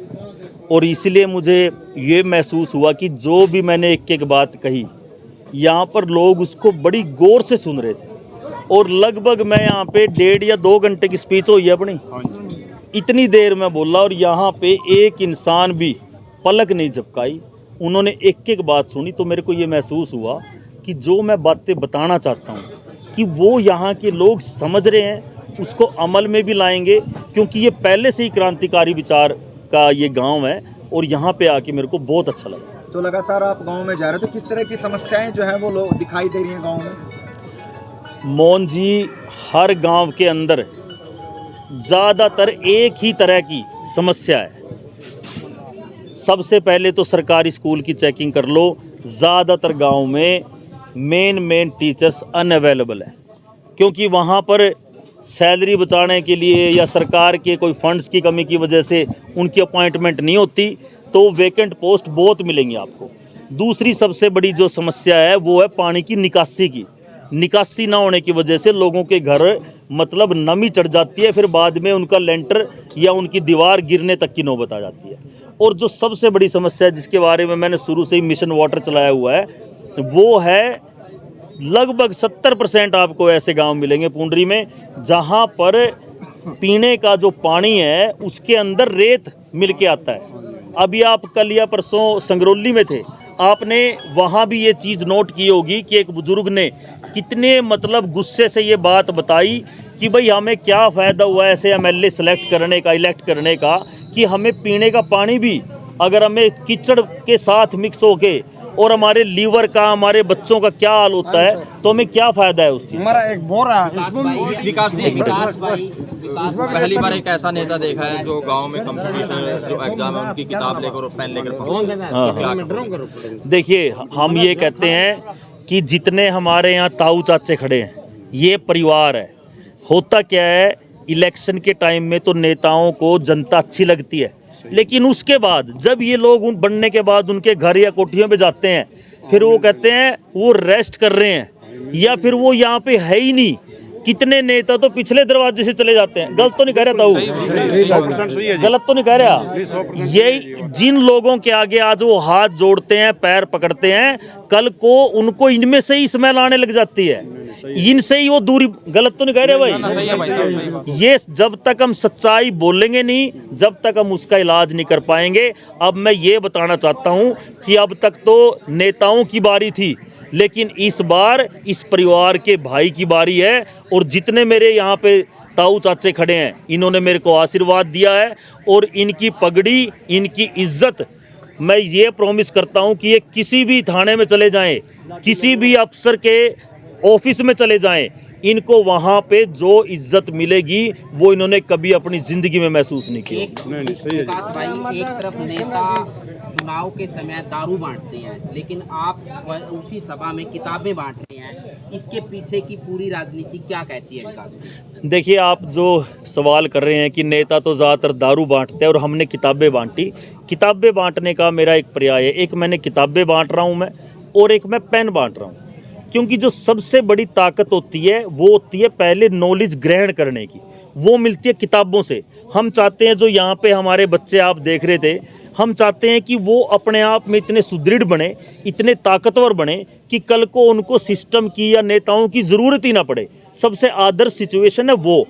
और इसलिए मुझे ये महसूस हुआ कि जो भी मैंने एक एक बात कही यहाँ पर लोग उसको बड़ी गौर से सुन रहे थे। और लगभग मैं यहाँ पे 1.5 या 2 घंटे की स्पीच हुई है अपनी, इतनी देर में बोला और यहाँ पे एक इंसान भी पलक नहीं झपकाई। उन्होंने एक एक बात सुनी, तो मेरे को ये महसूस हुआ कि जो मैं बातें बताना चाहता हूँ कि वो यहाँ के लोग समझ रहे हैं, उसको अमल में भी लाएंगे, क्योंकि ये पहले से ही क्रांतिकारी विचार का ये गांव है और यहाँ पे आके मेरे को बहुत अच्छा लगा। तो लगातार आप गांव में जा रहे हो, तो किस तरह की समस्याएं जो है वो लोग दिखाई दे रही हैं गांव में? मोहन जी, हर गांव के अंदर ज़्यादातर एक ही तरह की समस्या है। सबसे पहले तो सरकारी स्कूल की चेकिंग कर लो, ज़्यादातर गांव में मेन टीचर्स अनअवेलेबल है, क्योंकि वहाँ पर सैलरी बचाने के लिए या सरकार के कोई फंड्स की कमी की वजह से उनकी अपॉइंटमेंट नहीं होती, तो वेकेंट पोस्ट बहुत मिलेंगी आपको। दूसरी सबसे बड़ी जो समस्या है वो है पानी की निकासी की। निकासी ना होने की वजह से लोगों के घर मतलब नमी चढ़ जाती है, फिर बाद में उनका लेंटर या उनकी दीवार गिरने तक की नौबत आ जाती है। और जो सबसे बड़ी समस्या है जिसके बारे में मैंने शुरू से ही मिशन वाटर चलाया हुआ है, वो है लगभग 70% आपको ऐसे गांव मिलेंगे पुंडरी में जहां पर पीने का जो पानी है उसके अंदर रेत मिल के आता है। अभी आप कल या परसों संगरौली में थे, आपने वहां भी ये चीज़ नोट की होगी कि एक बुजुर्ग ने कितने मतलब गुस्से से ये बात बताई कि भाई हमें क्या फ़ायदा हुआ ऐसे एमएलए इलेक्ट करने का कि हमें पीने का पानी भी अगर हमें कीचड़ के साथ मिक्स होके और हमारे लीवर का, हमारे बच्चों का क्या हाल होता है, तो हमें क्या फ़ायदा है उससे। हमारा एक बोरा विकास भाई पहली बार एक ऐसा नेता देखा है जो गांव में कंपटीशन जो एग्जाम है उनकी किताब लेकर और पेन लेकर पहुंचे। देखिए, हम ये कहते हैं कि जितने हमारे यहाँ ताऊ चाचे खड़े हैं ये परिवार है। होता क्या है, इलेक्शन के टाइम में तो नेताओं को जनता अच्छी लगती है, लेकिन उसके बाद जब ये लोग बनने के बाद उनके घर या कोठियों पे जाते हैं, फिर वो कहते हैं वो रेस्ट कर रहे हैं या फिर वो यहाँ पे है ही नहीं। कितने नेता तो पिछले दरवाजे से चले जाते हैं। गलत तो नहीं कह रहा ताऊ, गलत तो नहीं कह रहा। यही जिन लोगों के आगे आज वो हाथ जोड़ते हैं, पैर पकड़ते हैं, कल को उनको इनमें से ही स्मेल आने लग जाती है, इनसे ही वो दूरी। गलत तो नहीं कह रहे भाई। ये जब तक हम सच्चाई बोलेंगे नहीं, जब तक हम उसका इलाज नहीं कर पाएंगे। अब मैं ये बताना चाहता हूँ कि अब तक तो नेताओं की बारी थी, लेकिन इस बार इस परिवार के भाई की बारी है। और जितने मेरे यहाँ पे ताऊ चाचे खड़े हैं, इन्होंने मेरे को आशीर्वाद दिया है और इनकी पगड़ी, इनकी इज्जत, मैं ये प्रॉमिस करता हूँ कि ये किसी भी थाने में चले जाएं, किसी भी अफसर के ऑफिस में चले जाएं, इनको वहाँ पे जो इज्जत मिलेगी वो इन्होंने कभी अपनी ज़िंदगी में महसूस नहीं की। विकास भाई, एक तरफ नेता चुनाव के समय दारू बांटते हैं, लेकिन आप उसी सभा में किताबें बांट रहे हैं। इसके पीछे की पूरी राजनीति क्या कहती है विकास भाई? देखिए, आप जो सवाल कर रहे हैं कि नेता तो ज़्यादातर दारू बांटते हैं और हमने किताबें बांटी, किताबें बांटने का मेरा एक पर्याय है। एक मैंने किताबें बांट रहा हूँ मैं, और एक मैं पेन बांट रहा हूँ। क्योंकि जो सबसे बड़ी ताकत होती है वो होती है पहले नॉलेज ग्रहण करने की, वो मिलती है किताबों से। हम चाहते हैं, जो यहाँ पे हमारे बच्चे आप देख रहे थे, हम चाहते हैं कि वो अपने आप में इतने सुदृढ़ बने, इतने ताकतवर बने कि कल को उनको सिस्टम की या नेताओं की ज़रूरत ही ना पड़े। सबसे आदर्श सिचुएशन है वो।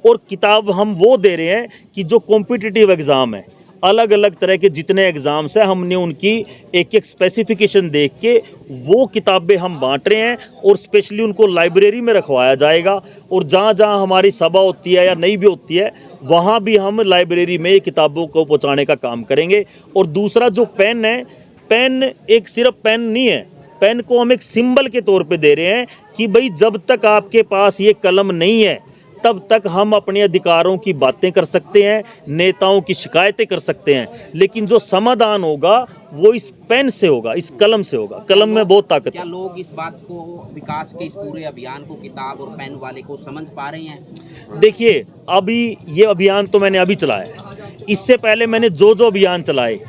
और किताब हम वो दे रहे हैं कि जो कॉम्पिटिटिव एग्ज़ाम है, अलग अलग तरह के जितने एग्ज़ाम्स हैं, हमने उनकी एक एक स्पेसिफिकेशन देख के वो किताबें हम बांट रहे हैं और स्पेशली उनको लाइब्रेरी में रखवाया जाएगा। और जहाँ जहाँ हमारी सभा होती है या नहीं भी होती है, वहाँ भी हम लाइब्रेरी में ये किताबों को पहुँचाने का काम करेंगे। और दूसरा जो पेन है, पेन एक सिर्फ पेन नहीं है, पेन को हम एक सिंबल के तौर पे दे रहे हैं कि भाई जब तक आपके पास ये कलम नहीं है तब तक हम अपने अधिकारों की बातें कर सकते हैं, नेताओं की शिकायतें कर सकते हैं, लेकिन जो समाधान होगा वो इस पेन से होगा, इस कलम से होगा। कलम में बहुत ताकत क्या है। लोग इस बात को, विकास के इस पूरे अभियान को, किताब और पेन वाले को समझ पा रहे हैं? देखिए, अभी ये अभियान तो मैंने अभी चलाया है, इससे पहले मैंने जो अभियान चलाए,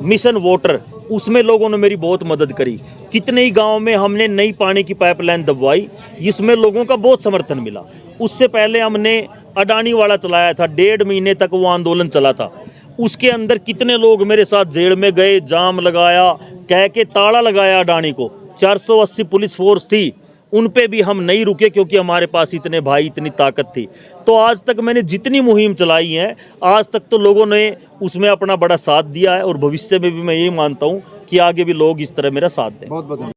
मिशन वाटर, उसमें लोगों ने मेरी बहुत मदद करी। कितने ही गांव में हमने नई पानी की पाइपलाइन दबवाई, इसमें लोगों का बहुत समर्थन मिला। उससे पहले हमने अडानी वाला चलाया था, 1.5 महीने तक वो आंदोलन चला था। उसके अंदर कितने लोग मेरे साथ जेल में गए, जाम लगाया, कह के ताला लगाया अडानी को। 480 पुलिस फोर्स थी, उन पे भी हम नहीं रुके, क्योंकि हमारे पास इतने भाई, इतनी ताकत थी। तो आज तक मैंने जितनी मुहिम चलाई है, आज तक तो लोगों ने उसमें अपना बड़ा साथ दिया है, और भविष्य में भी मैं यही मानता हूँ कि आगे भी लोग इस तरह मेरा साथ दें। बहुत बहुत